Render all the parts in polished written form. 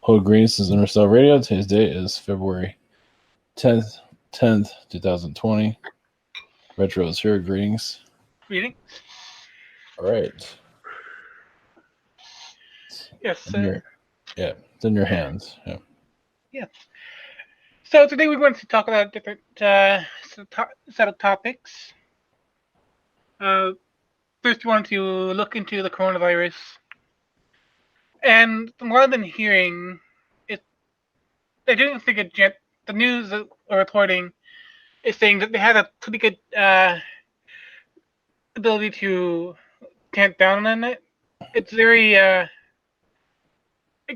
Hello, Greens. This is Interstellar Radio. Today's date is February 10th, 2020. Retro is here. Greetings. Reading? All right. Yes, sir. It's in your hands. Yeah. Yeah. So today we want to talk about a different set of topics. First, we want to look into the coronavirus. And from what I've been hearing, I don't think the news or reporting is saying that they had a pretty good ability to tamp down on it. It's very it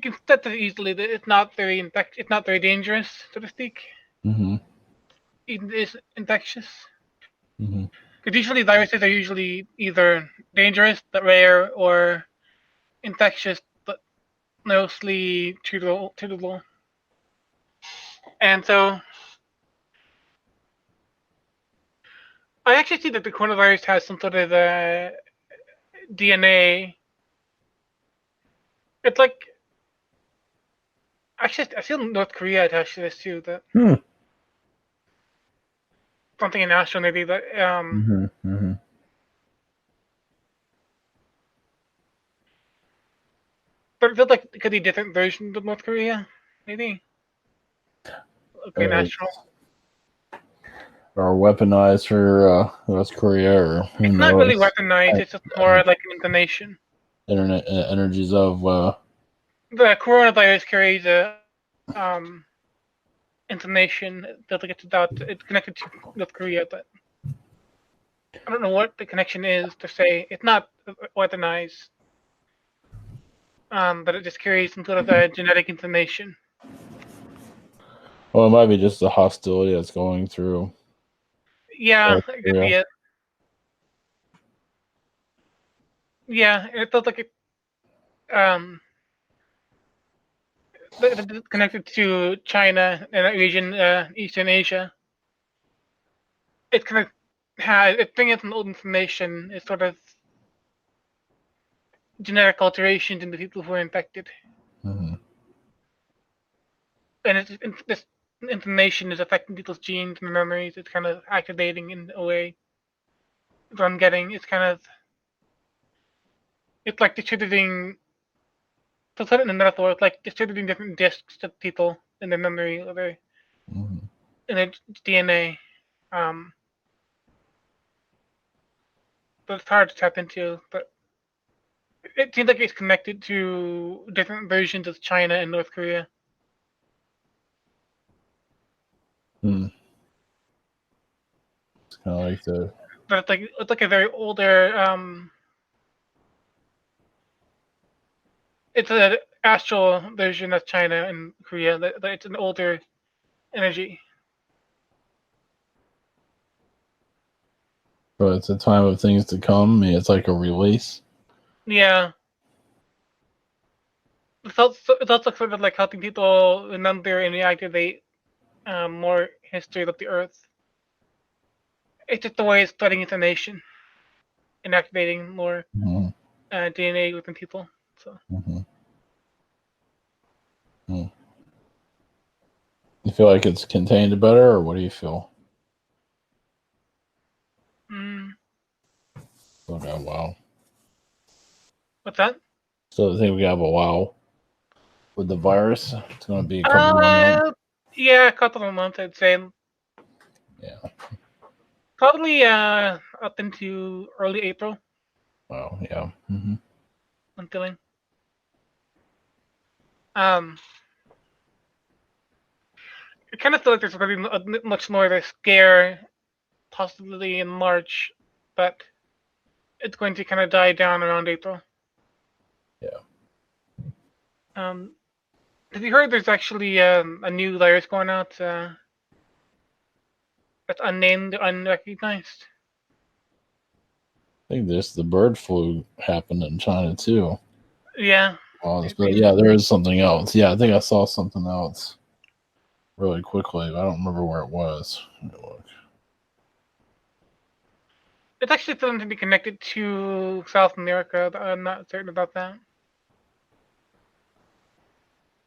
can set it easily. It's not very it's not very dangerous, so to speak. Mm-hmm. It is infectious. Mm-hmm. Because usually viruses are usually either dangerous but rare, or infectious but mostly treatable. And so I actually see that the coronavirus has some sort of DNA. It's like actually I feel North Korea attached to this too. That something in Astro maybe that Mm-hmm. Mm-hmm. but it feels like it could be different versions of North Korea, maybe. Okay, Astro. Or weaponized for North Korea, or who It's not really knows? weaponized. It's just more like an inclination. Internet energies of The coronavirus carries a information that it's connected to North Korea, but I don't know what the connection is to say. It's not weaponized, but it just carries some sort of genetic information. Well, it might be just the hostility that's going through. Yeah, it could be it. Yeah, it feels like it's connected to China and that region, Eastern Asia. It's kind of it's bringing some old information. It's sort of genetic alterations in the people who are infected. Mm-hmm. And this information is affecting people's genes and memories. It's kind of activating in a way. What I'm getting, it's like distributing. To put it in a metaphor, it's like distributing different discs to people in their memory or in their DNA. But it's hard to tap into. But it seems like it's connected to different versions of China and North Korea. Mm. It's kind of like the. But it's like a very older. It's an astral version of China and Korea. It's an older energy. But it's a time of things to come. I mean, it's like a release. Yeah. It's also sort of like helping people remember and reactivate more history of the Earth. It's just a way of spreading information and activating more DNA within people. So. Mm-hmm. Mm. You feel like it's contained better, or what do you feel? Okay, wow. What's that? So I think we have a wow with the virus. It's going to be a couple more months. Yeah, a couple of months, I'd say. Yeah. Probably up into early April. Wow. Yeah. Mm-hmm. I'm feeling. It kind of feels like there's going to be much more of a scare, possibly in March, but it's going to kind of die down around April. Yeah. Have you heard there's actually a new virus going out that's unnamed, unrecognized? I think the bird flu happened in China too. Yeah. But yeah, there is something else. Yeah, I think I saw something else really quickly, but I don't remember where it was. Let me look. It's actually something to be connected to South America. I'm not certain about that.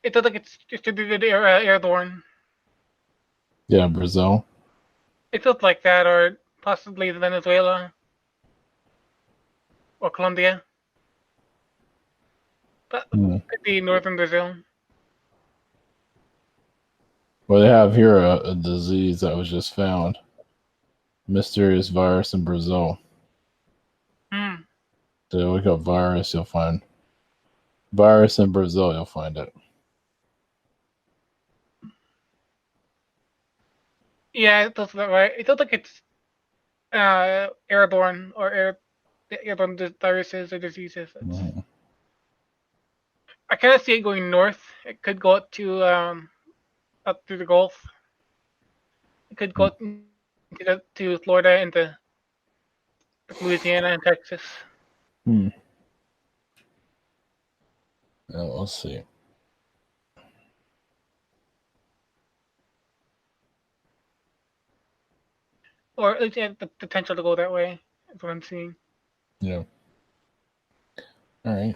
It looks like it's distributed airborne. Yeah, Brazil. It looks like that, or possibly Venezuela or Colombia, but Hmm. could be northern Brazil. Well, they have here a disease that was just found. Mysterious virus in Brazil. Hmm. So look up virus, you'll find virus in Brazil. You'll find it. Yeah, it looks that right. It looks like it's airborne or airborne viruses or diseases. Mhm. I kind of see it going north. It could go up through the Gulf. It could go to Florida, into Louisiana and Texas. Hmm. Yeah, let's see. Or at least have the potential to go that way. That's what I'm seeing. Yeah. All right.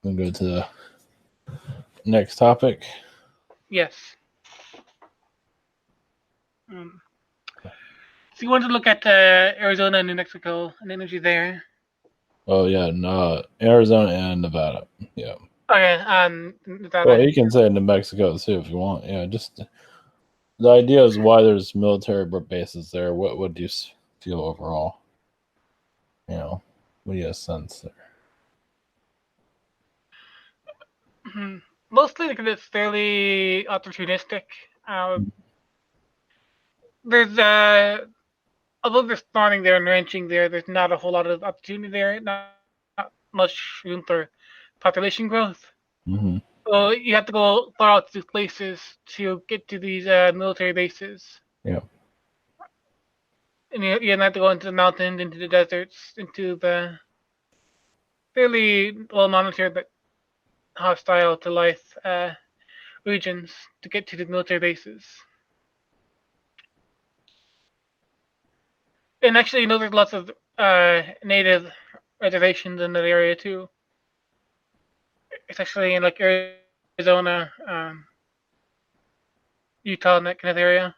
We'll go to the next topic. Yes. Um, so you want to look at Arizona and New Mexico and energy there. Oh yeah, no, Arizona and Nevada. Yeah. Okay, Well, Nevada. you can say New Mexico too if you want. Yeah, just the idea is why there's military bases there. What do you feel overall? You know, what do you sense there? Mostly because it's fairly opportunistic. Uh, there's although they're spawning there and ranching there, there's not a whole lot of opportunity there. Not much room for population growth. Mm-hmm. So you have to go far out to these places to get to these military bases. Yeah. And you have to go into the mountains, into the deserts, into the fairly well monitored but hostile to life regions to get to the military bases. And actually, there's lots of native reservations in that area too. Especially in like Arizona, Utah, and that kind of area.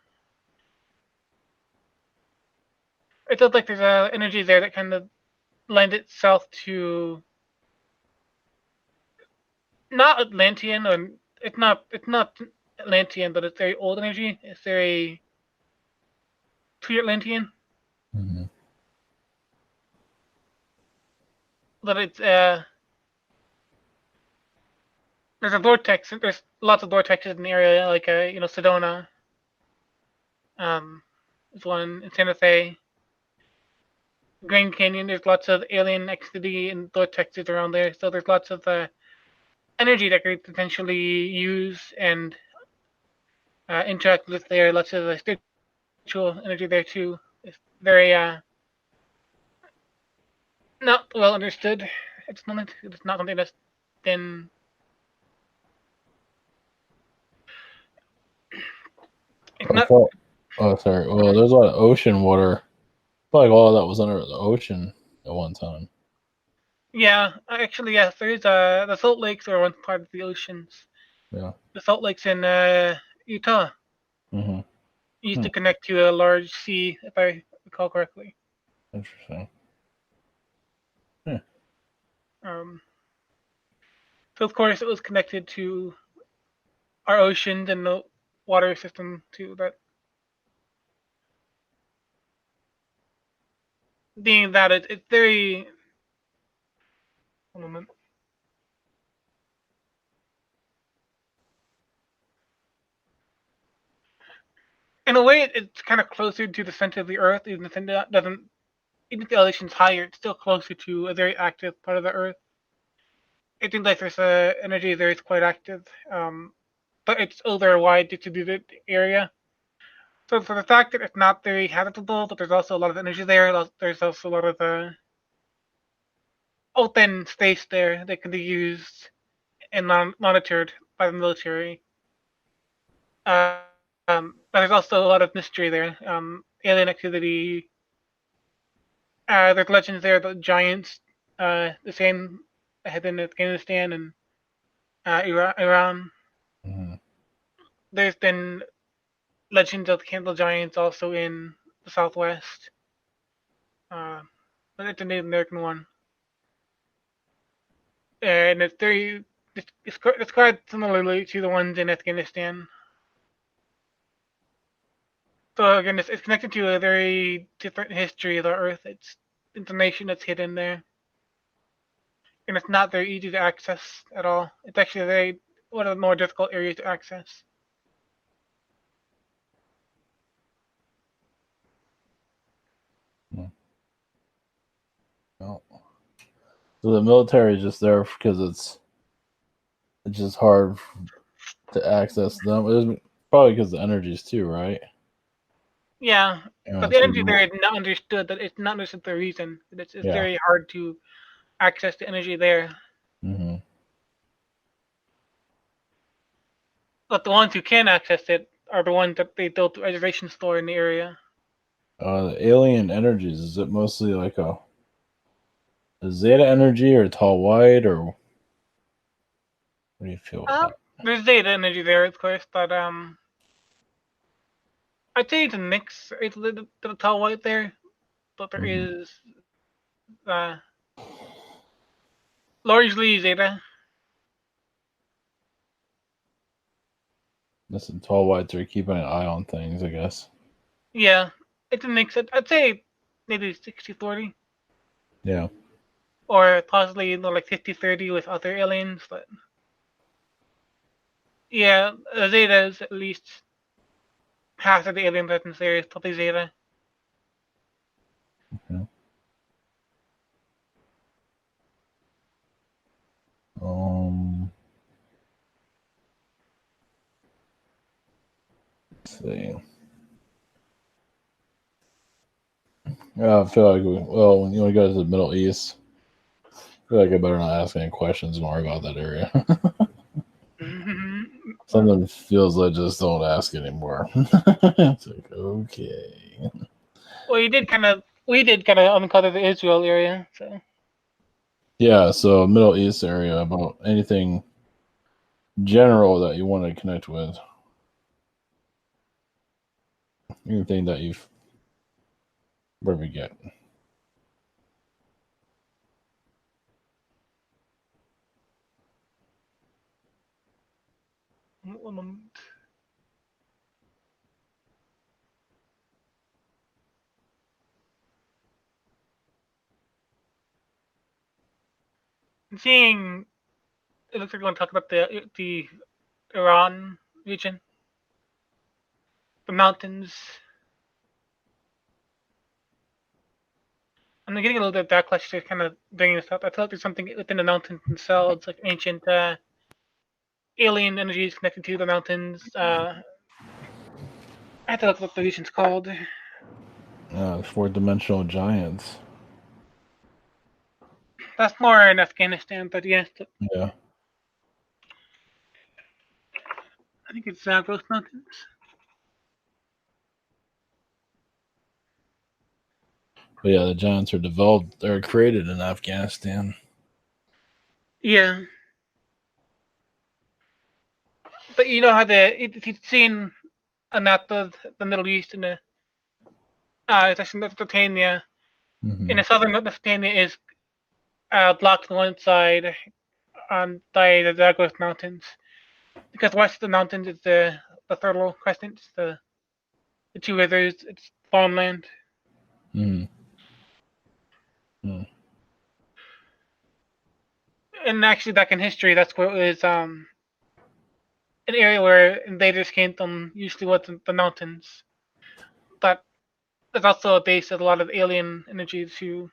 It feels like there's energy there that kind of lends itself to not Atlantean, or it's not Atlantean, but it's very old energy. It's very pre-Atlantean, Mm-hmm. but it's there's a vortex. There's lots of vortexes in the area, like Sedona. There's one in Santa Fe. Grand Canyon. There's lots of alien activity and vortexes around there, so there's lots of energy that could potentially use and interact with there. Lots of spiritual energy there too. It's very not well understood at this moment. It's not something that's been. It's I not. thought. Oh, sorry. Well, there's a lot of ocean water. I feel like all that was under the ocean at one time. Yeah, actually, yes. There is the Salt Lakes are one part of the oceans. Yeah. The Salt Lakes in Utah Mm-hmm. used Hmm. to connect to a large sea, if I recall correctly. Interesting. Yeah. Um, so of course it was connected to our oceans and the water system too. But being that it's very. One moment. In a way, it's kind of closer to the center of the Earth, even if it doesn't. Even if the elevation's higher, it's still closer to a very active part of the Earth. It seems like there's energy there is quite active, but it's over a wide distributed area. So for the fact that it's not very habitable, but there's also a lot of energy there. There's also a lot of open space there that can be used and monitored by the military. But there's also a lot of mystery there. Alien activity. There's legends there about giants. The same had been in Afghanistan and Iran. Mhm. There's been legends of the Candle Giants also in the Southwest. Uh, but it's a Native American one, and it's quite similarly to the ones in Afghanistan. So again, it's connected to a very different history of the Earth. It's information that's hidden there, and it's not very easy to access at all. It's actually one of the more difficult areas to access. Mm. Oh. So the military is just there because it's just hard to access them. It's probably because the energies too, right? Yeah, Yeah. but the So energy there is not understood. That it's not understood the reason. It's yeah. very hard to access the energy there. Hmm. But the ones who can access it are the ones that they built the reservation store in the area. The alien energies, is it mostly like a zeta energy or tall white, or what do you feel with Um, that? there's data energy there, of course, but I'd say it's a mix. It's a little bit of tall white there, but there Hmm. is uh, largely zeta. Listen, tall whites are keeping an eye on things, I guess. Yeah, it's a mix. I'd say maybe 60-40, Yeah. or possibly like 50-30 with other aliens. But yeah, zeta is at least half of the alien presence there is probably zeta. Okay. Um. Let's see. Yeah, I feel like well, when you go to the Middle East, I feel like I better not ask any questions more about that area. Something feels like just don't ask anymore. It's like okay. Well, we did kind of uncover the Israel area, so Yeah, so Middle East area about anything general that you want to connect with, anything that you've where we get. I'm seeing. It looks like we're going to talk about the Iran region, the mountains. I'm getting a little bit of backlash to kind of bringing this up. I feel like there's something within the mountains themselves, like ancient alien energies connected to the mountains. I have to look what the region's called. Four dimensional giants. That's more in Afghanistan, but yes, Yeah, I think it's Growth Mountains. but yeah, the giants are developed. They're created in Afghanistan. Yeah, but you know how if you've seen a map of the Middle East and it's actually Mesopotamia. In Hmm. the southern Mesopotamia is blocked on one side by the Zagros Mountains, because west of the mountains is the Fertile Crescent, the two rivers, it's farmland. Hmm. Hmm. And actually, back in history, that's where it was an area where invaders came from. Usually, was the mountains, but there's also a base of a lot of alien energies who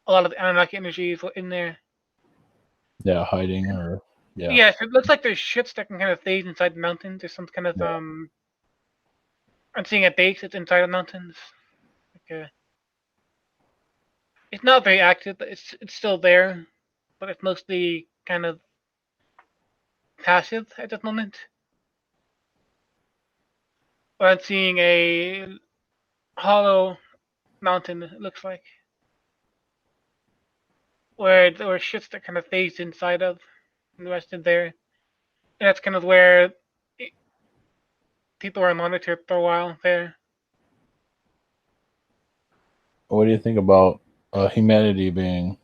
a lot of the Anunnaki energies were in there. Yeah, hiding or yeah, Yes, it looks like there's ships that can kind of phase inside the mountains. There's some kind of yeah, I'm seeing a base that's inside the mountains. Like, it's not very active, but it's still there, but it's mostly kind of passive at this moment. But I'm seeing a hollow mountain. It looks like where there were ships that kind of phased inside of. invested there. And that's kind of where people were monitored for a while there. What do you think about humanity being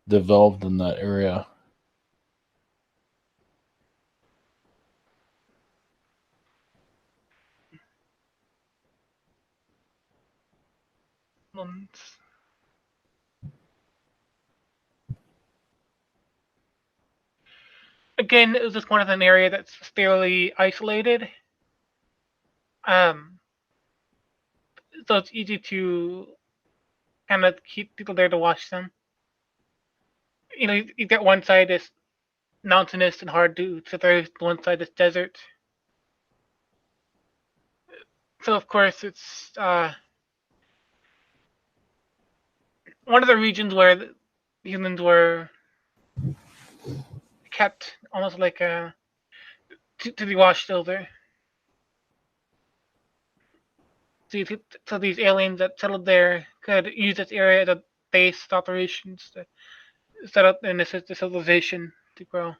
developed in that area? Again, it was just one of an area that's fairly isolated. Um, so it's easy to kind of keep people there to watch them. You get one side is mountainous and hard to traverse, one side is desert. So of course it's one of the regions where the humans were kept almost like to be watched over. So these aliens that settled there could use this area as a base of operations to set up and assist the civilization to grow.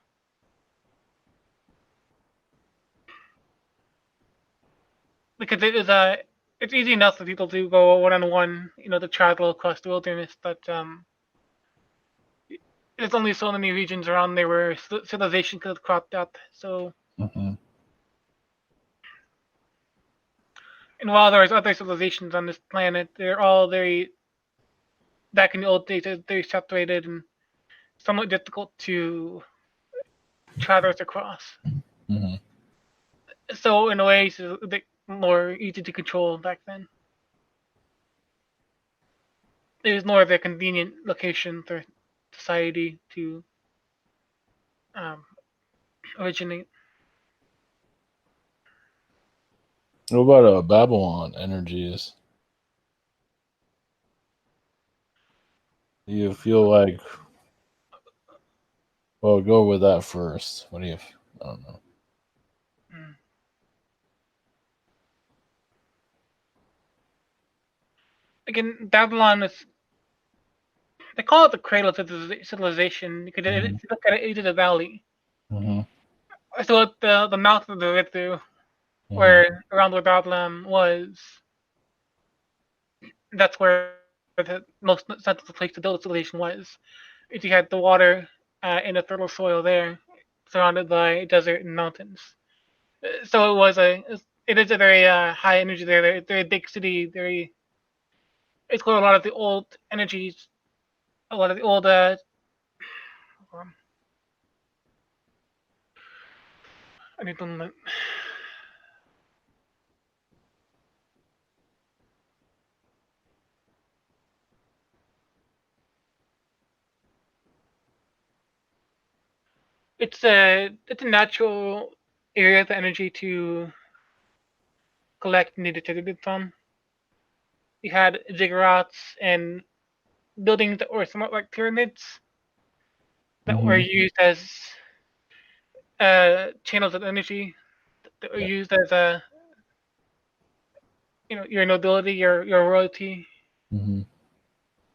Because it's easy enough for people to go one on one, to travel across the wilderness, but there's only so many regions around there where civilization could have cropped up. So, Mm-hmm. and while there's other civilizations on this planet, they're all very back in the old days, they're very separated and somewhat difficult to traverse across. Mm-hmm. So in a way, it's a bit more easy to control back then. It was more of a convenient location for society to um, originate. What about Babylon energies? Do you feel like? Well, go with that first. What do you? I don't know. Mm. Again, Babylon is, they call it the cradle of civilization because Mm-hmm. if you look at it, it is a valley. Mm-hmm. So at the mouth of the river, Mm-hmm. where around where Babylon was, that's where the most sensible place to build a civilization was. If you had the water and the fertile soil there, surrounded by desert and mountains. So it is a very high energy there. Very big city. It's got a lot of the old energies, a lot of the old um, I need to. It's a natural area of energy to collect and detected from. You had ziggurats and buildings that were somewhat like pyramids that were Mm-hmm. used as channels of energy that were Yeah. used as your nobility, your royalty. Mm-hmm.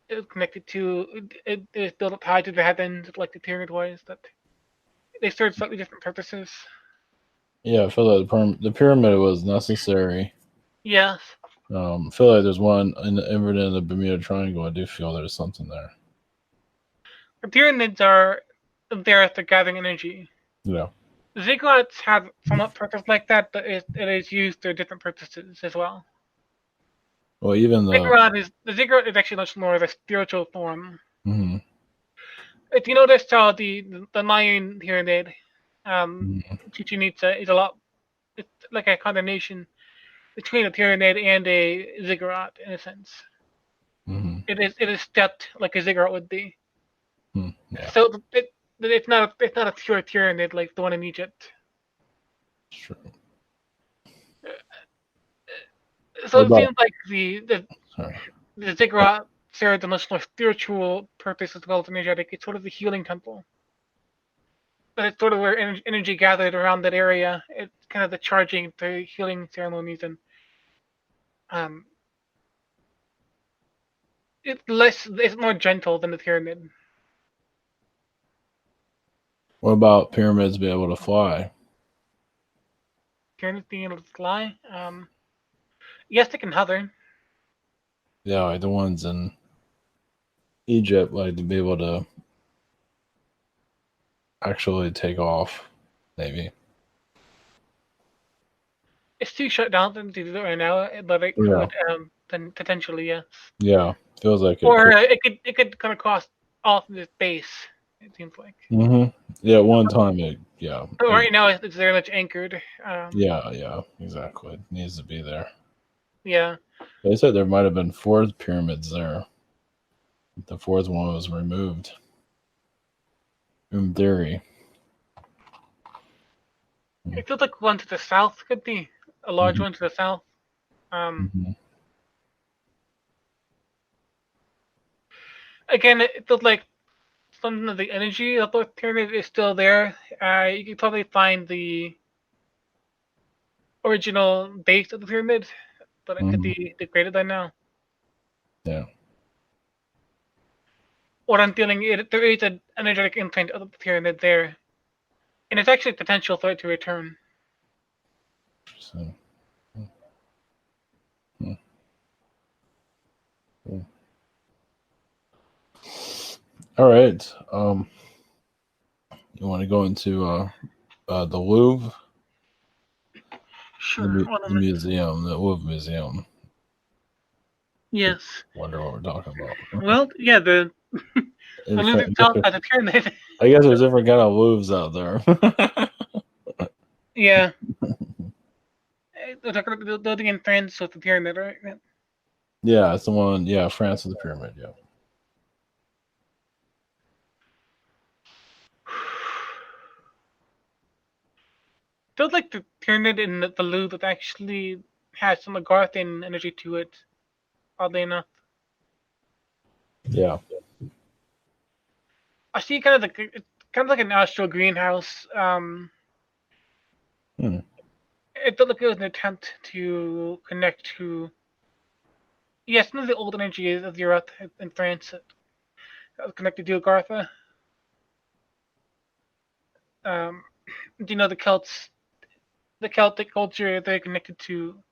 It was connected to it was built up high to the heavens like the pyramid was. That they served slightly different purposes. Yeah, I feel like the pyramid was necessary. Yes, I feel like there's one in the Bermuda Triangle. I do feel there's something there. the pyramids are there for gathering energy. You know. Ziggurats have somewhat purpose like that, but it is used for different purposes as well. Well, even The ziggurat is actually much more of a spiritual form. Mm-hmm. If you notice how the Mayan pyramid, Mm-hmm. Chichen Itza is a lot. It's like a combination between a pyramid and a ziggurat in a sense. Mm-hmm. It is stepped like a ziggurat would be. Yeah, So it's not a pure pyramid like the one in Egypt. it's true. So What it about? seems like Sorry. the ziggurat serves a much more spiritual purpose as well as energetic. It's sort of the healing temple. But it's sort of where energy gathered around that area. It's kind of the charging, the healing ceremonies, and um, it's more gentle than the pyramid. What about pyramids be able to fly? Pyramids being able to fly. Yes, they can hover. Yeah, like the ones in Egypt, like to be able to actually take off, maybe. It's too shut down to do that right now, but it Yeah, could then potentially, yes. yeah, feels like it Or could. it could come across off the base. It seems like. Yeah, one time it. Yeah, But right now, it's very much anchored. yeah, exactly. It needs to be there. Yeah. They said there might have been four pyramids there. The fourth one was removed. In theory. It feels like one to the south could be a large Mm-hmm. one to the south. Um, Mm-hmm. Again, it feels like some of the energy of the pyramid is still there. You could probably find the original base of the pyramid, but it could Mm-hmm. be degraded by now. Yeah. What I'm feeling, there is an energetic imprint of the pyramid there, and it's actually potential for it to return. So, hmm. Cool. All right. You want to go into the Louvre, Sure, one the moment. museum, the Louvre Museum. Yes. Wonder what we're talking about. Well, yeah, the Louvre itself has a pyramid. I guess there's different kind of Louvres out there. Yeah. They're talking about the building in France with the pyramid, right? Yeah, it's the one. Yeah, France with the pyramid. Yeah. Feels like the pyramid in the Louvre actually has some Agarthan energy to it, oddly enough. Yeah. I see kind of it's kind of like an astral greenhouse. Hmm. It felt like it was an attempt to connect to, yes, some of the old energies of Europe and France that was connected to Agartha. Um, do you know the Celtic culture? They're connected to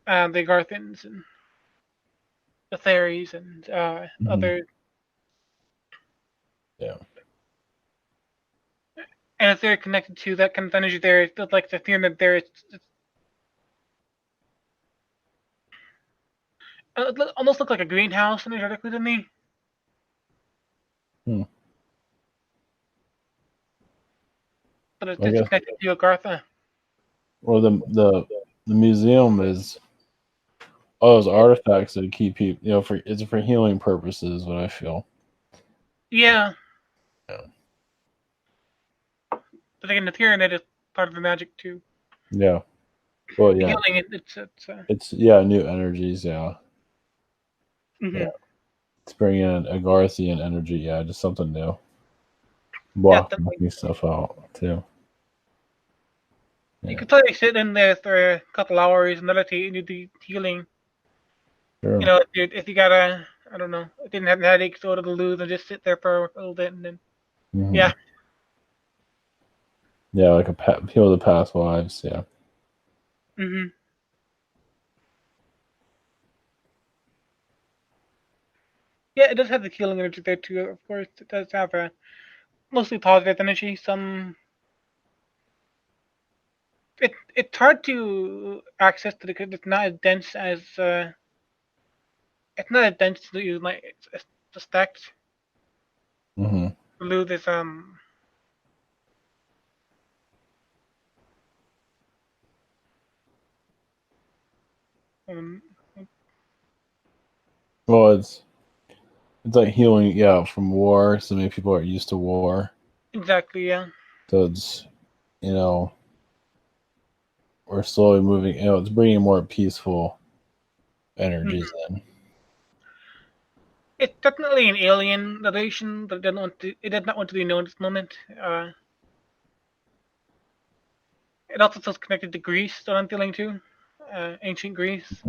the Agarthans and the fairies and Mm-hmm. other. Yeah. And if they're connected to that kind of energy there, it feels like the pyramid there. It almost looks like a greenhouse energetically to me, Hmm. but I it's guess. connected to Agartha. Well, the museum is all those artifacts that keep people. For it's for healing purposes. What I feel. Yeah, Yeah. but again, the pyramid is part of the magic too. Yeah. Well, The yeah. healing, It's yeah, new energies. Yeah. Yeah. mhm, It's bringing in Agarthian energy. Yeah, just something new. definitely. Blocking stuff out too. You Yeah. could probably sit in there for a couple hours, meditate, and do the healing. Sure. If you got a, I don't know, didn't have headaches, go to the loo and just sit there for a little bit, and then Hmm. yeah, Yeah, like heal the past lives. Yeah. hmm yeah, it does have the healing energy there too. Of course, it does have a mostly positive energy. It's hard to access to because it's not as dense as it's not as dense as you might suspect. Hmm. Blue is um Well, it's like healing. Yeah, from war. So many people are used to war. exactly, yeah. So it's you know we're slowly moving. It's bringing more peaceful energies hmm in. It's definitely an alien relation, but it did not want to be known at this moment. It also feels connected to Greece that I'm feeling too, ancient Greece.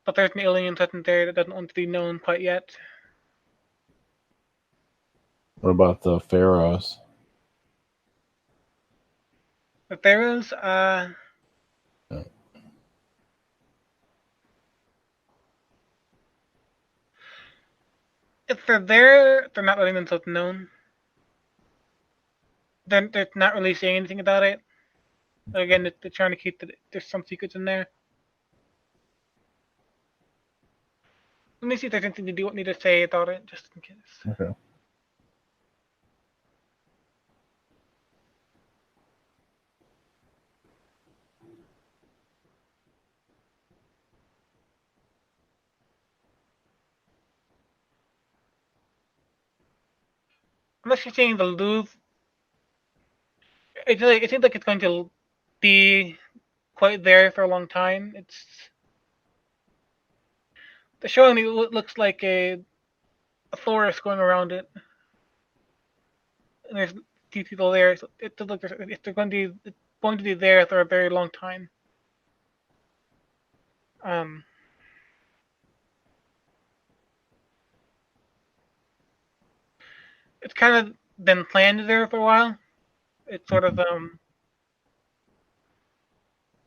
But there's an alien present there that doesn't want to be known quite yet. What about the pharaohs? The pharaohs, Yeah. if they're there, they're not letting themselves known. They're not really saying anything about it. Again, they're trying to keep there's some secrets in there. Let me see if there's anything you do want me to say about it, just in case. Okay. Unless you're saying the Louvre, it seems like it's going to be quite there for a long time. The showing me looks like a forest going around it, and there's few people there. So it looks like it's going to be there for a very long time. Um, it's kind of been planned there for a while. It's sort of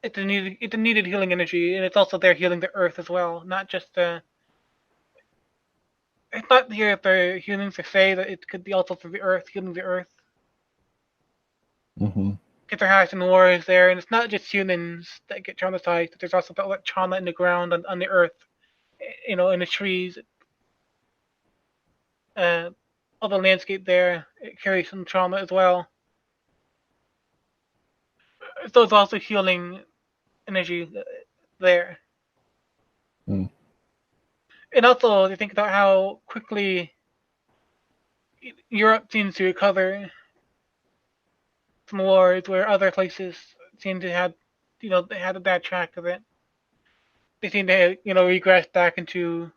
it's a needed healing energy, and it's also there healing the earth as well. Not just it's not here for humans to say that it could be also for the earth, healing the earth. Mm-hmm. Because there has been wars there, and it's not just humans that get traumatized. But there's also that trauma in the ground on the earth, in the trees, uh, all the landscape there. It carries some trauma as well. So it's also healing energy there. Mm. And also, you think about how quickly Europe seems to recover from wars, where other places seem to have, they had a bad track of it. They seem to, regress back into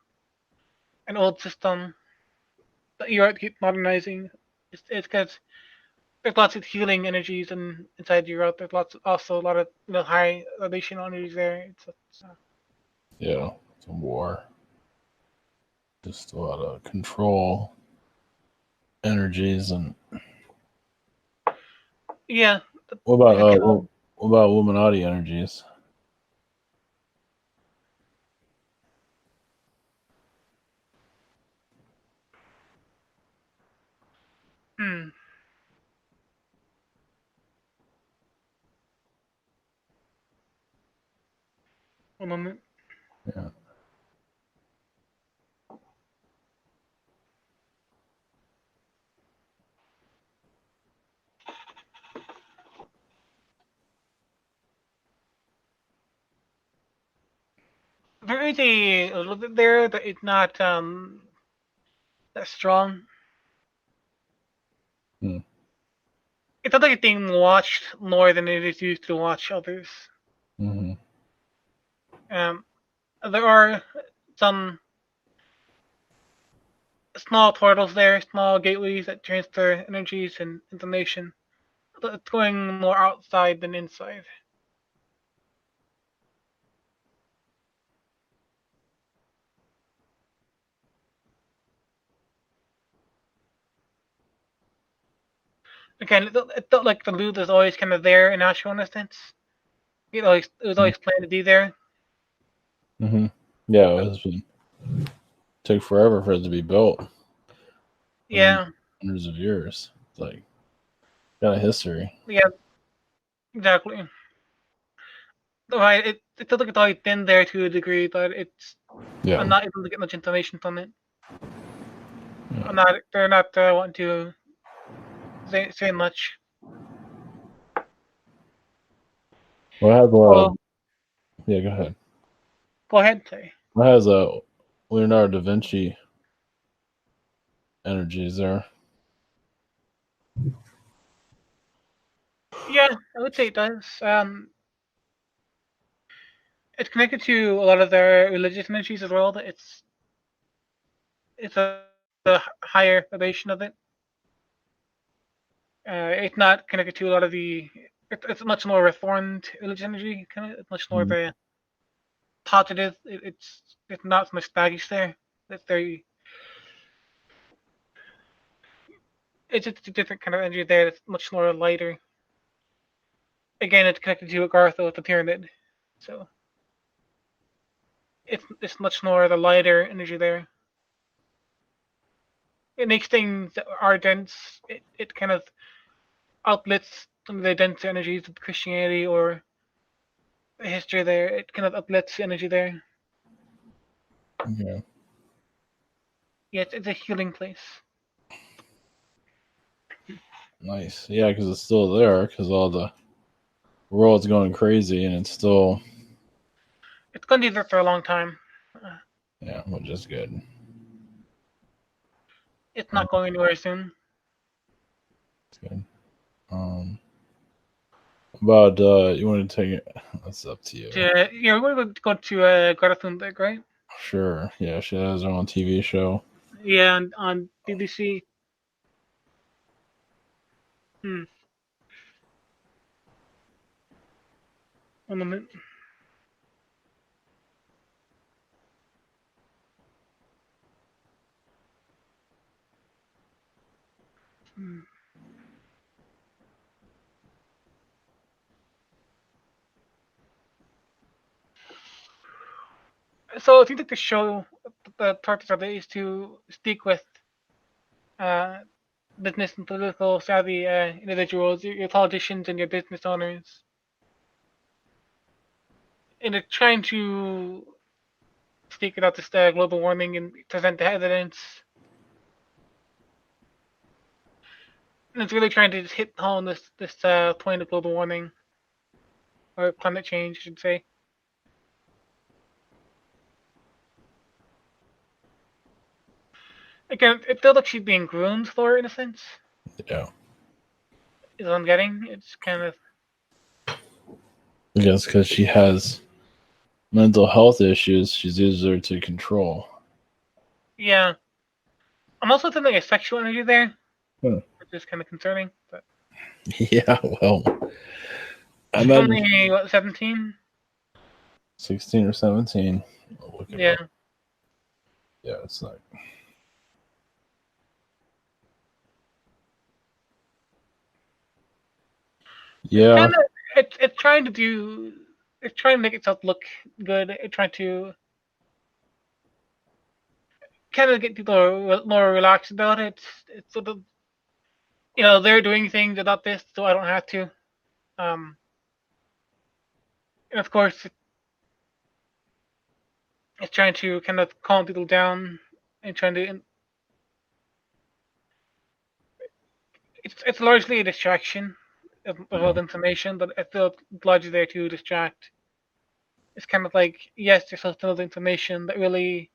an old system that Europe keeps modernizing. It's because there's lots of healing energies inside Europe. There's also a lot of high radiation energies there. Yeah. Some war. Just a lot of control energies and Yeah, what about like a what about Illuminati energies? hmm, one moment. Yeah. There is a little bit there that it's not that strong. Hmm. It's not like it's being watched more than it is used to watch others. Mm-hmm. Um, there are some small portals there, small gateways that transfer energies and information. But it's going more outside than inside. Again, it felt like the loot is always kind of there in Asheville in a sense. It was always planned to be there. Mm-hmm. Yeah, it took forever for it to be built. Yeah, Hundreds of years. It's like got a history. yeah, exactly. Right, it feels like it's always been there to a degree, but I'm Yeah. not able to get much information from it. Yeah. They're not wanting to say much. Well, it has a lot of Oh, yeah. Go ahead. go ahead, say. It has a Leonardo da Vinci energies there. Yeah, I would say it does. It's connected to a lot of their religious energies as well. That it's a higher elevation of it. It's not connected to a lot of it's much more reformed religious energy. Kind of, it's much more of Mm. a positive. It's not so much baggage there. It's very It's just a different kind of energy there. It's much more lighter. Again, it's connected to Agartha with the pyramid, so it's much more the lighter energy there. It makes things that are dense. It kind of outlets some of the dense energies of Christianity or the history there. It kind of outlets energy there. Yeah. Yeah, it's a healing place. Nice. Yeah, because it's still there because all the world's going crazy and it's still, It's going to be there for a long time. Uh, yeah, which is good. it's Um, not going anywhere soon. it's good. Um, about you want to take it? That's up to you. Yeah, we're going to go to Greta Thunberg, right? Sure. Yeah, she has her own TV show. Yeah, on BBC. Hmm. One moment. Hmm. So I think that the show, the purpose of it is to speak with uh, business and political savvy individuals, your politicians and your business owners, and they're trying to speak about this global warming and present the evidence. And it's really trying to just hit home this point of global warming or climate change, I should say. Again, it feels like she's being groomed for it in a sense. Yeah. Is what I'm getting. It's kind of I guess because she has mental health issues, she's easier to control. yeah. I'm also feeling a sexual energy there, Huh. which is kind of concerning. But Yeah, well, I she's imagine only what 17. 16 or 17. I'll look it up. Yeah. Yeah, it's like, It's yeah, kind of it's trying to do. It's trying to make itself look good. It's trying to kind of get people more relaxed about it. It's sort of they're doing things about this, so I don't have to. Um, and of course, it's trying to kind of calm people down and trying to. It's largely a distraction of yeah, information, but I feel it's largely there to distract. It's kind of like yes, there's a lot of information, but really,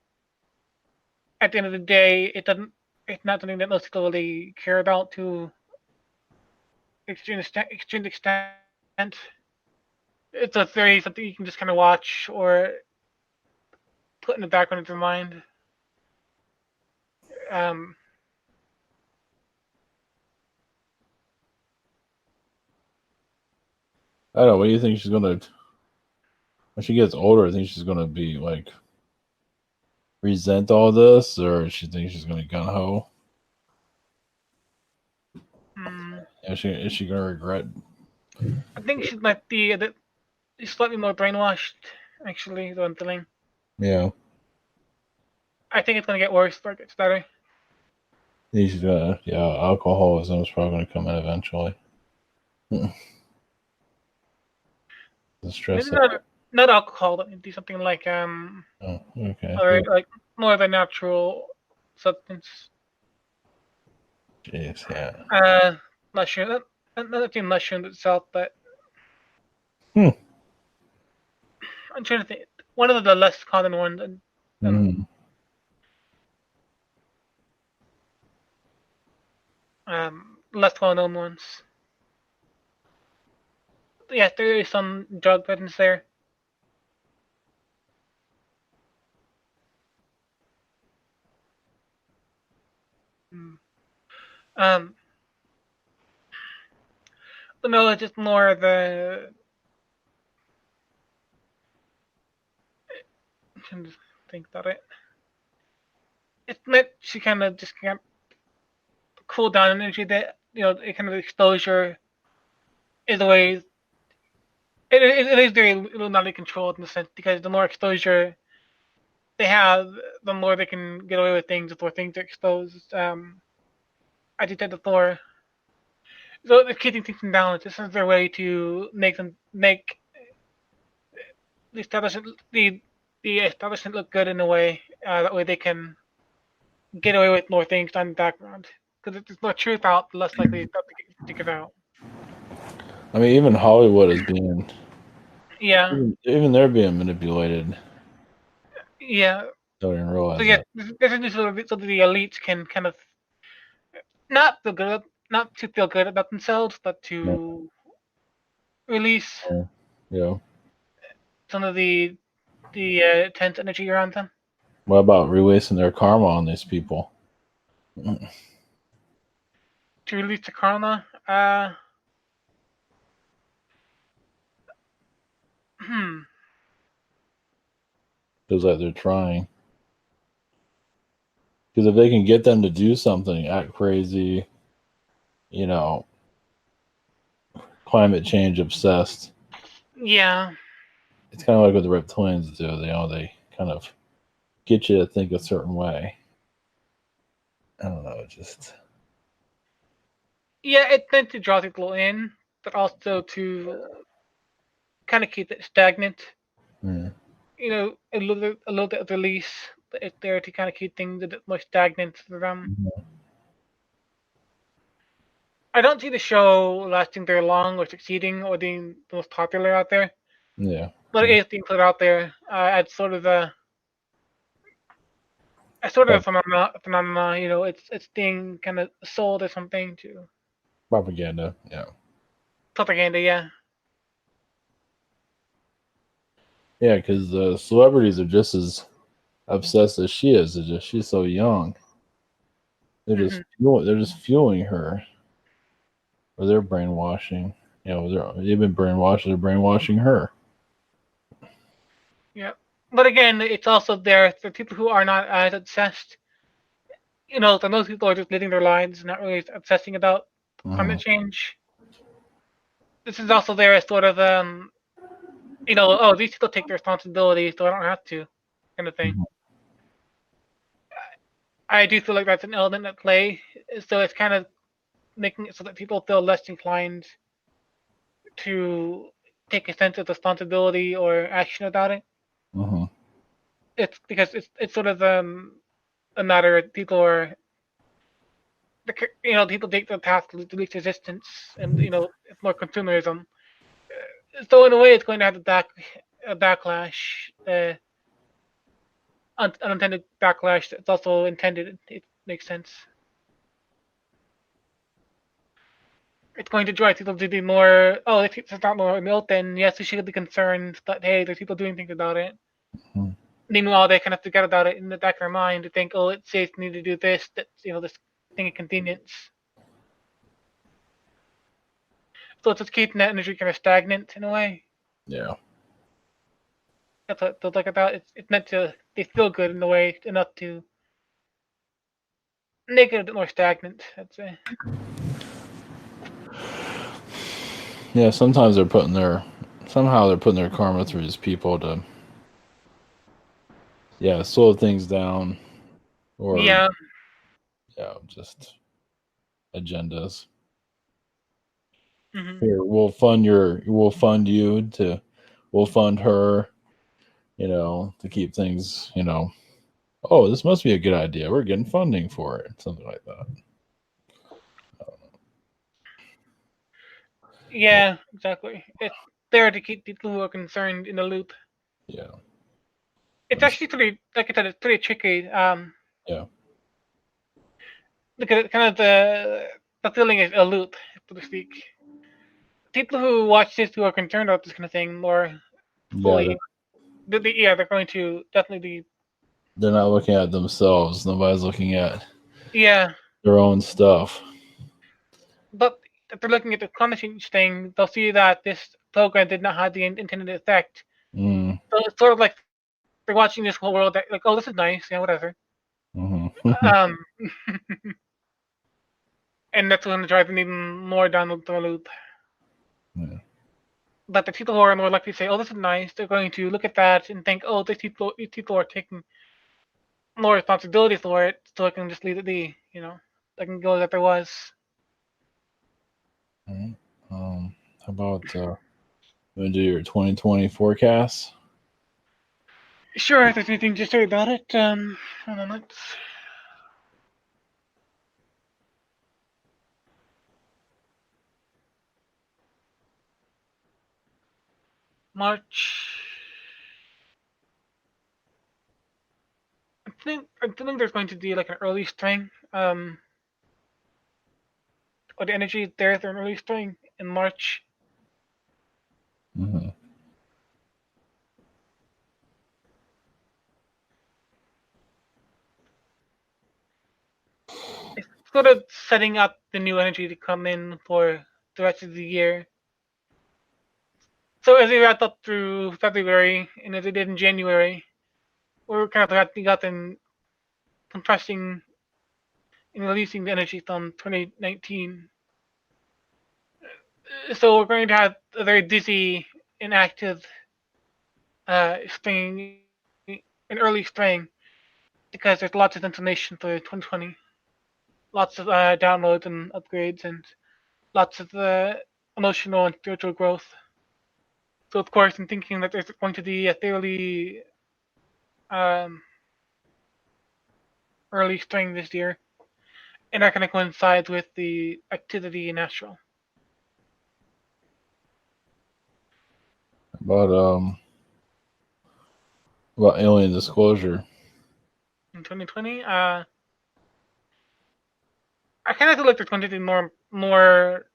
at the end of the day, it doesn't. It's not something that most people really care about to extreme extent. It's a theory, something you can just kind of watch or put in the background of your mind. Um, I don't know. What do you think she's gonna? When she gets older, I think she's gonna be like resent all this, or she thinks she's gonna gun ho. mm, Is she gonna regret? I think she might be a bit slightly more brainwashed, actually, is what I'm feeling. Yeah, I think it's going to get worse before it gets better. she's gonna. Yeah, alcoholism is probably gonna come in eventually. The Maybe stress. not alcohol, but maybe something like Oh, okay. or Yeah. like more of a natural substance. Jeez. Yeah. Uh, mushroom, not the mushroom itself, but Hmm. I'm trying to think. One of the less common ones and Hmm. less well known ones. Yes, there is some drug presence there. Mm. Um, but no, it's just more the. I'm trying to think about it. It's meant to kind of just can't cool down energy that it kind of exposure is the way it is very Illuminati controlled in the sense because the more exposure they have, the more they can get away with things before things are exposed. I did that to Thor. So they're keeping things in balance. This is their way to make the establishment the establishment look good in a way. That way they can get away with more things done in the background. Because if there's more truth out, the less likely it's to get out. I mean, even Hollywood is being, Yeah, even they're being manipulated. yeah. Don't even So realize yeah, that. this is just so that the elites can kind of not to feel good about themselves, but Yeah. to release Yeah. some of the tense energy around them. What about releasing their karma on these people? To release the karma. Hmm. Feels like they're trying. Because if they can get them to do something, act crazy, you know, climate change obsessed, Yeah. it's kind of like what the reptilians do. They kind of get you to think a certain way. I don't know, just Yeah, it meant to draw people in, but also to kind of keep it stagnant. yeah. A little bit of release, but it's there to kind of keep things a bit more stagnant for them. I don't see the show lasting very long or succeeding or being the most popular out there, Yeah. but it is being put out there as sort of a phenomena. It's being kind of sold as something to Propaganda. Yeah. propaganda. Yeah. Yeah, because the celebrities are just as obsessed as she is. It's just she's so young. Hmm. They're just fueling her, or they're brainwashing. They've been brainwashed. They're brainwashing her. Yeah. But again, it's also there for people who are not as obsessed. Those people are just living their lives, not really obsessing about Hmm. climate change. This is also there as sort of oh, these people take the responsibility, so I don't have to, kind of thing. Hmm. I do feel like that's an element at play, so it's kind of making it so that people feel less inclined to take a sense of responsibility or action about it. Hmm. It's because it's sort of a matter of people are people take the path to least resistance, and it's more consumerism. So in a way, it's going to have a backlash, unintended backlash. That's also intended. It makes sense. It's going to drive people to be more. Oh, if it's not more remote, then yes, we should be concerned. But hey, there's people doing things about it. Hmm. Meanwhile, they kind of forget about it in the back of their mind to think, oh, it's safe for me to do this. That's this thing of convenience. So it's just keeping that energy kind of stagnant in a way. Yeah. That's what it feels like about it. It's meant to they feel good in a way enough to make it a bit more stagnant, I'd say. Yeah. Somehow they're putting their karma through these people to, yeah, slow things down or, Yeah. yeah, just agendas. Hmm. Here, we'll fund you to, we'll fund her, to keep things, oh, this must be a good idea. We're getting funding for it. Something like that. Yeah, exactly. It's there to keep people who are concerned in the loop. Yeah. It's That's, actually pretty, like I said, it's pretty tricky. yeah. Because kind of the feeling is a loop, so to speak. People who watch this who are concerned about this kind of thing more Yeah. fully, they're going to definitely be. They're not looking at themselves. Nobody's looking at Yeah, their own stuff. but if they're looking at the climate change thing, they'll see that this program did not have the intended effect. Mm, So it's sort of like they're watching this whole world, like, oh, this is nice, whatever. hmm. Um, and that's going to drive them even more down the loop. Yeah. But the people who are more likely to say, "Oh, this is nice," they're going to look at that and think, "Oh, these people are taking more responsibility for it, so I can just leave it be." I can go that there was. All right. How about you want to do your 2020 forecast? Sure, if there's anything to say about it, hold on, let's. March. I think there's going to be like an early spring, or the energy is there for an early spring in March. Mm-hmm. It's sort of setting up the new energy to come in for the rest of the year. So as we wrap up through February, and as we did in January, we're kind of wrapping up and compressing and releasing the energy from 2019. So we're going to have a very busy and active spring, an early spring, because there's lots of information for 2020, lots of downloads and upgrades, and lots of emotional and spiritual growth. So of course, I'm thinking that there's going to be a fairly um, early spring this year, and that kind of coincides with the activity in Astral. About about alien disclosure. In 2020, I kind of feel like there's going to be more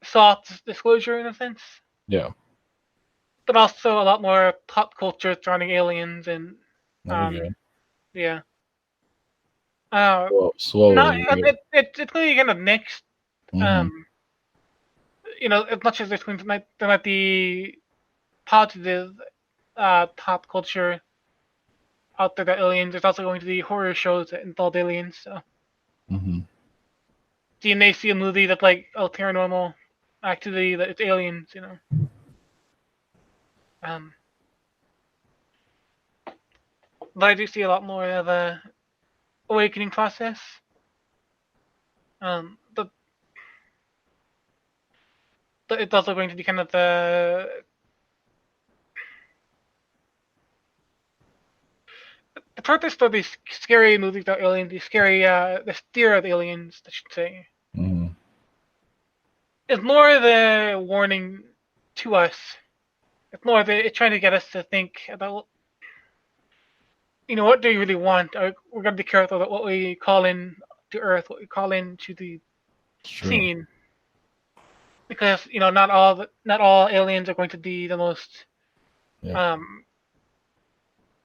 soft disclosure in a sense, Yeah. but also a lot more pop culture surrounding aliens and That'd be um, good. yeah. Uh, Well, not slowly, right? it's going to be kind of mixed. Mm-hmm. Um, as much as there might be positive pop culture out there that aliens, there's also going to be horror shows that involve aliens. So Mm-hmm. you may see a movie that's like paranormal activity that it's aliens. Um, but I do see a lot more of a awakening process. But it's also going to be kind of the purpose for these scary movies about aliens, the fear of aliens, I should say, Mm-hmm. is more the warning to us. It's more of it's trying to get us to think about, what do you really want? We're going to be careful about what we call in to Earth, what we call in to the It's true. scene, because not all aliens are going to be the most Yep. um,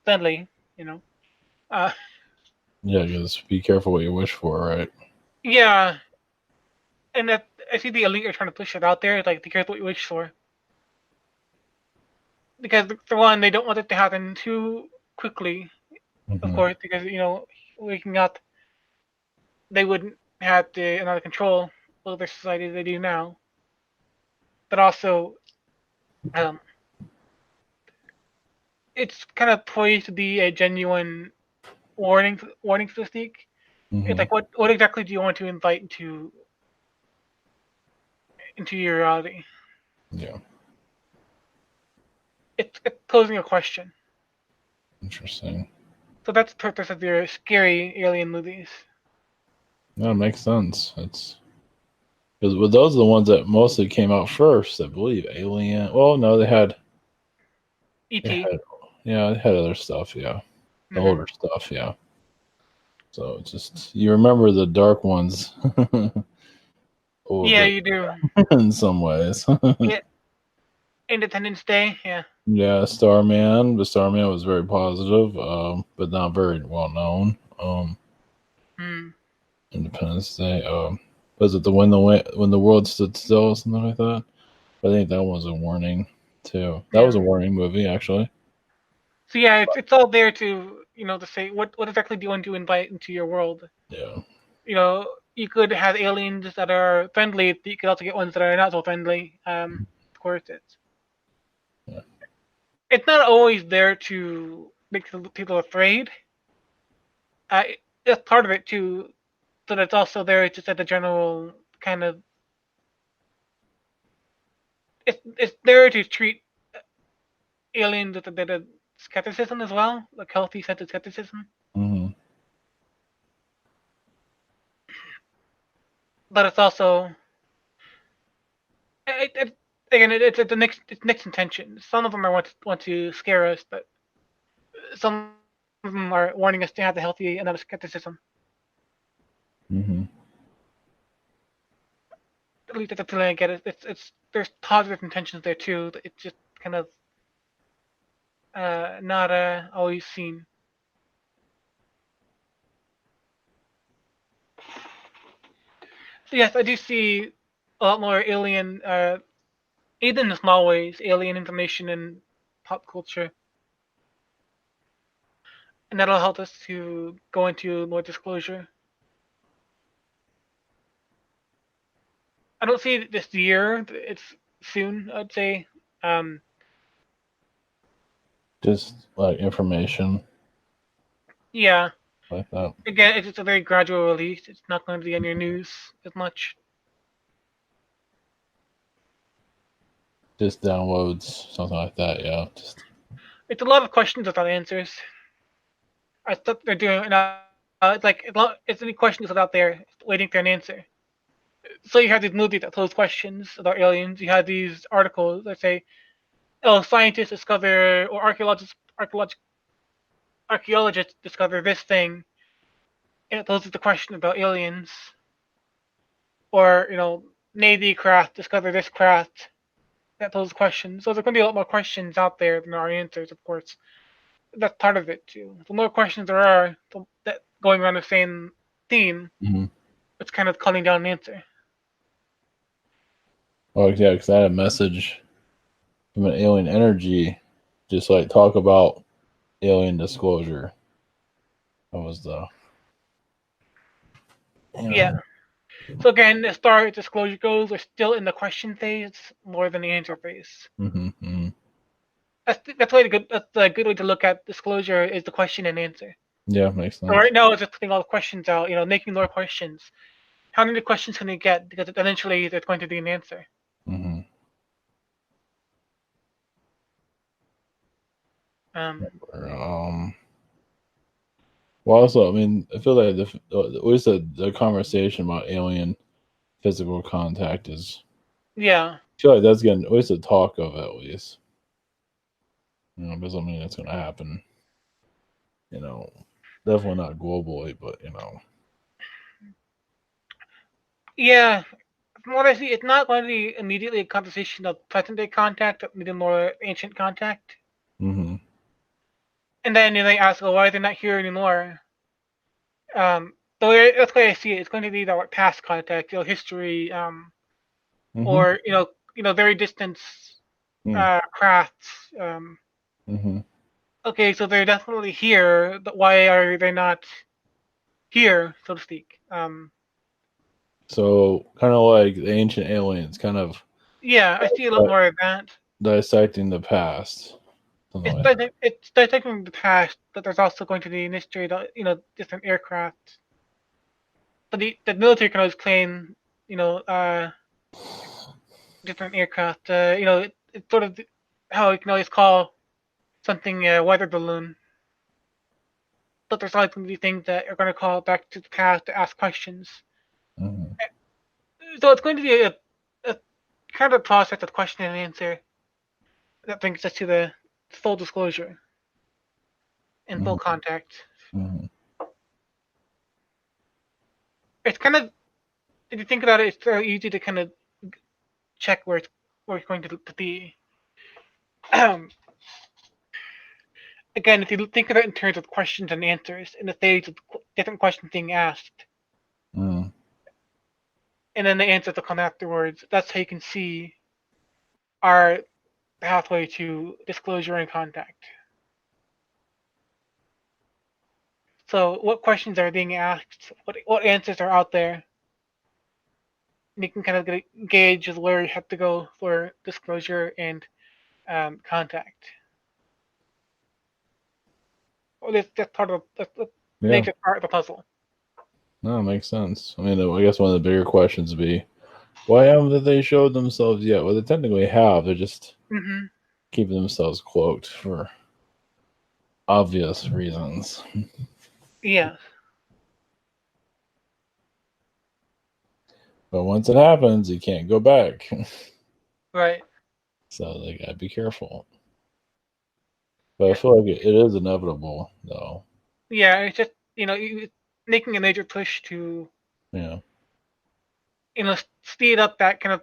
friendly. You know, uh, Yeah, just be careful what you wish for, right? yeah, and that I see the elite are trying to push it out there. It's like, be careful what you wish for, because for one, they don't want it to happen too quickly, of Mm-hmm. course, because waking up, they wouldn't have the amount of control over their society they do now. But also, um, it's kind of poised to be a genuine warning, so to speak. It's Mm-hmm. like, what exactly do you want to invite into your reality? Yeah. It's posing a question. Interesting. So that's the purpose of your scary alien movies. That makes sense. It's because with those are the ones that mostly came out first, I believe. Alien. Well, no, they E.T. had yeah, they had other stuff. Yeah, the Hmm. older stuff. Yeah. So it's just you remember the dark ones a little Yeah, bit you do. in some ways. Yeah, Independence Day. Yeah. Yeah, Starman. The Starman was very positive, but not very well known. Hmm. Independence Day. Was it the when the world stood still or something like that? I think that was a warning too. That was Yeah. a warning movie actually. So yeah, it's all there to to say what exactly do you want to invite into your world. Yeah. You know, you could have aliens that are friendly, but you could also get ones that are not so friendly. Of course, Yeah. it's not always there to make people afraid. Uh, it's part of it too, but it's also there just as a general kind of. It's there to treat aliens with a bit of skepticism as well, like healthy sense of skepticism. Mm-hmm. But it's also again it's mixed intention. Some of them are want to scare us, but some of them are warning us to have the healthy amount of skepticism. Mm-hmm. At least that's the feeling I get. It's there's positive intentions there too. It's just kind of not always seen. So yes, I do see a lot more alien, even in small ways, alien information in pop culture, and that'll help us to go into more disclosure. I don't see it this year. It's soon, I'd say. Um, Just like information yeah. like that. Again, it's a very gradual release. It's not going to be on your news as much. Just downloads, something like that. Yeah. Just. It's a lot of questions without answers. I thought they're doing it's like it's any questions without there waiting for an answer. So you have these movies that pose questions about aliens. You have these articles that say, "Oh, scientists discover or archaeologists discover this thing," and it poses the question about aliens. Or Navy craft discover this craft that poses questions. So there's going to be a lot more questions out there than there are answers, of course. That's part of it too. The more questions there are, that going around the same theme, Mm-hmm. it's kind of cutting down an answer. Oh yeah, because I had a message from an alien energy, just like talk about alien disclosure. That was the. Yeah. So again, as far as disclosure goes, we're still in the question phase more than the answer phase. Mm-hmm, mm-hmm. That's a good way to look at disclosure is the question and answer. Yeah, makes So sense. right now, it's just putting all the questions out, making more questions. How many questions can you get? Because eventually, there's going to be an answer. Mm-hmm. Um, Well, also, I mean, I feel like at least the conversation about alien physical contact is. yeah. I feel like that's getting at least a talk of it, at least. Doesn't mean it's going to happen. You know, definitely not globally, but Yeah. From what I see, it's not going to be immediately a conversation of present day contact, but maybe more ancient contact. Mm-hmm. And then they ask, well, why are they not here anymore? So that's the way I see it. It's going to be the past contact, history, Mm-hmm. or very distant crafts. Mm-hmm. Okay, so they're definitely here, but why are they not here, so to speak? So kind of like the ancient aliens, kind of Yeah, I see a lot more of that. dissecting the past. Something like that. It's dissecting the past, but there's also going to be an history that different aircraft. But the military can always claim different aircraft. It's sort of how you can always call something a weather balloon. But there's always going to be things that are going to call back to the past to ask questions. Mm-hmm. So it's going to be a kind of process of question and answer that brings us to the full disclosure and full contact. Mm-hmm. It's kind of, if you think about it, it's very easy to kind of check where it's going to be. Again, if you think of it in terms of questions and answers, in the phase of different questions being asked, Mm-hmm. and then the answers will come afterwards, that's how you can see our pathway to disclosure and contact. So, what questions are being asked? What answers are out there? you can kind of get a gauge of where you have to go for disclosure and contact. Well, that's part of that Yeah. makes it part of the puzzle. No, it makes sense. I mean, I guess one of the bigger questions would be, why haven't they showed themselves yet? Well, they technically have. They're just Hmm. keeping themselves cloaked for obvious reasons. Yeah. But once it happens, you can't go back. Right. So they gotta be careful. But I feel like it is inevitable, though. Yeah. It's just making a major push to Yeah. speed up that kind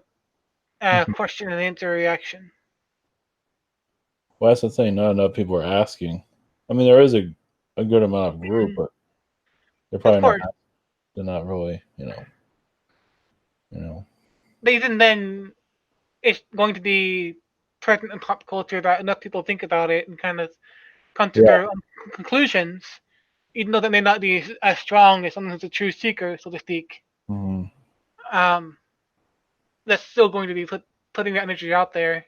of question and answer reaction. Well, that's the thing. Not enough people are asking. I mean, there is a good amount of group, Mhm. but they're Of probably not. course, They're not really. You know. but even then, it's going to be present in pop culture that enough people think about it and kind of come to Yeah. their own conclusions, even though that may not be as strong as someone who's a true seeker, so to speak. Mhm. Um, that's still going to be putting that energy out there.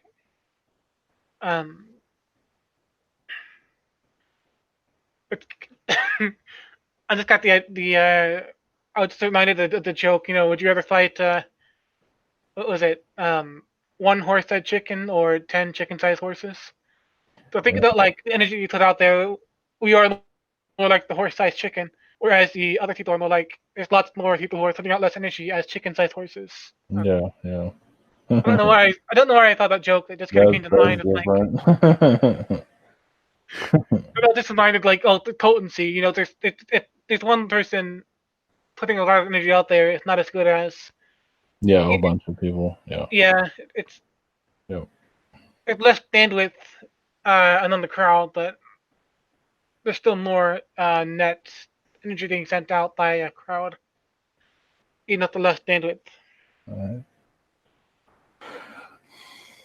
Um, but I just got the I was just reminded of the joke. Would you rather fight what was it? One horse-sized chicken or 10 chicken-sized horses? So think about like the energy you put out there. We are more like the horse-sized chicken, whereas the other people are more like there's lots more people who are putting out less energy as chicken-sized horses. Yeah. Yeah. I don't know why I don't know why I thought that joke. It just kind of came to That's mind. Of like, different. I just reminded like, oh, the potency. There's one person putting a lot of energy out there. It's not as good as Yeah, a whole bunch of people. Yeah. yeah. It's Yep. it's less bandwidth and on the crowd, but there's still more net energy being sent out by a crowd, even at the less bandwidth. All right.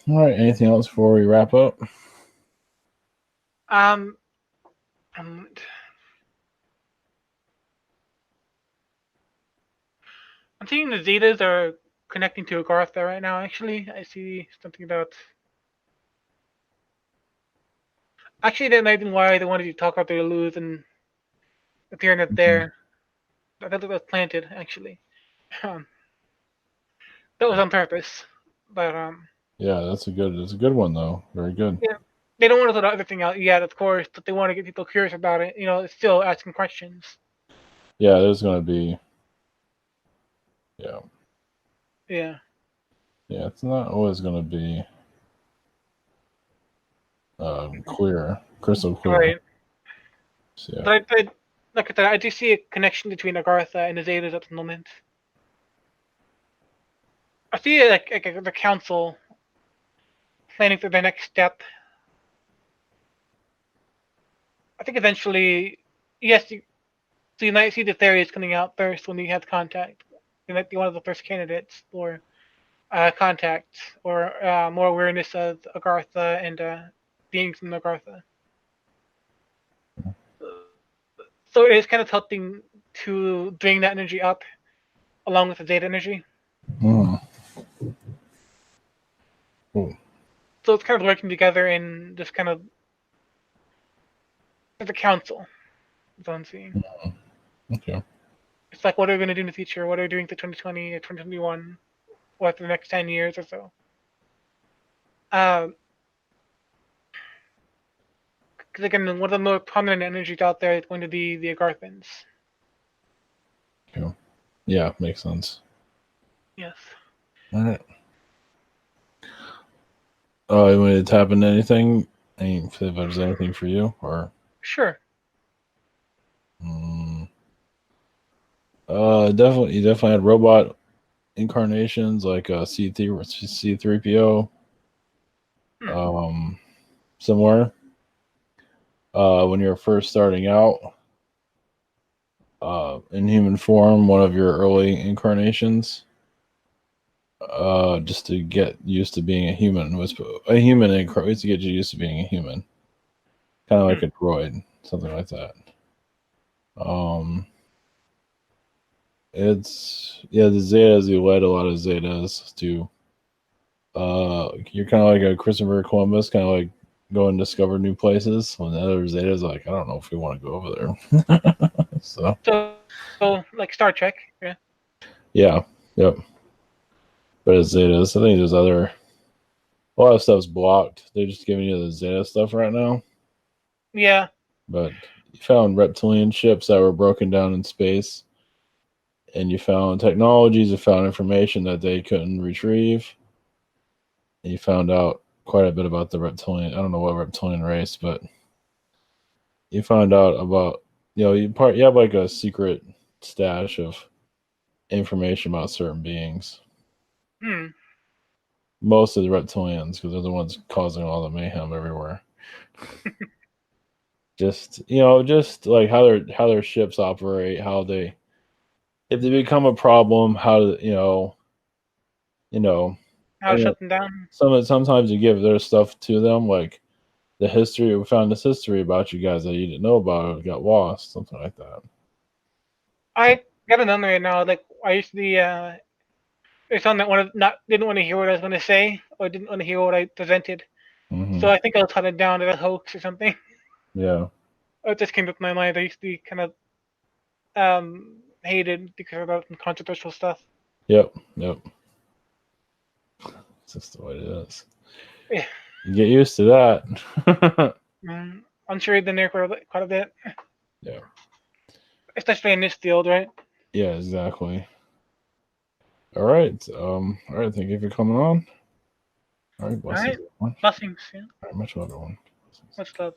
All right. Anything else before we wrap up? Um, um, I'm seeing the Zetas are connecting to Agartha right now. Actually, I see something about. Actually, the reason why they wanted to talk about the Luz and appearing up Mhm. there. I thought it was planted actually. Um, that was on purpose, but Yeah, that's a good one though. Very good. yeah, they don't want to put everything out yet, of course, but they want to get people curious about it. It's still asking questions. Yeah, there's gonna be. Yeah. Yeah. Yeah, it's not always gonna be clear, crystal clear. Right. So, yeah. But like I said, I do see a connection between Agartha and the Zetas at the moment. I see it like the council planning for the next step. I think eventually, yes, so you might see the theories coming out first when you have contact. You might be one of the first candidates for contact or more awareness of Agartha and beings in Agartha. So it is kind of helping to bring that energy up along with the Zeta energy. Mm. Cool. So it's kind of working together in this kind of as a council. That's what I'm seeing. Okay. It's like, what are we going to do in the future? What are we doing for 2020 or 2021? What for the next 10 years or so? Because again, one of the more prominent energies out there is going to be the Agarthans. Okay. Yeah, makes sense. Yes. All right. Oh, you want to tap into anything? If there's anything for you, or Sure. mm, definitely, you definitely had robot incarnations like C3PO, Hmm. somewhere. When you were first starting out, in human form, one of your early incarnations. Just to get used to being a human was a human was to get you used to being a human, kind of like Hmm. a droid, something like that. Um, It's the Zetas. You led a lot of Zetas to. You're kind of like a Christopher Columbus, kind of like go and discover new places. When the other Zetas like, I don't know if we want to go over there. So So like Star Trek. Yeah. yeah, yep. But it's Zetas. I think there's other. A lot of stuff's blocked. They're just giving you the Zeta stuff right now. Yeah. But you found reptilian ships that were broken down in space, and you found technologies. You found information that they couldn't retrieve, and you found out quite a bit about the reptilian. I don't know what reptilian race, but you found out about you have like a secret stash of information about certain beings. Hmm. Most of the reptilians, because they're the ones causing all the mayhem everywhere. Just like how their ships operate, how they if they become a problem, how you know, How to and shut them down. sometimes you give their stuff to them, like the history. We found this history about you guys that you didn't know about, or got lost, something like that. I got another right now. Like I used to be there's someone that didn't want to hear what I was gonna say or didn't want to hear what I presented. Hmm. So I think I'll cut it down to a hoax or something. Yeah. It just came up in my mind. I used to be kind of hated because about some controversial stuff. Yep. Yep. It's just the way it is. Yeah. You get used to that. I'm sure you've been there quite a bit, Yeah. especially in this field, right? Yeah. Exactly. All right. All right. Thank you for coming on. All right. All Blessings, right. everyone. Blessings. Yeah. All right. Much love, everyone. Blessings. Much love.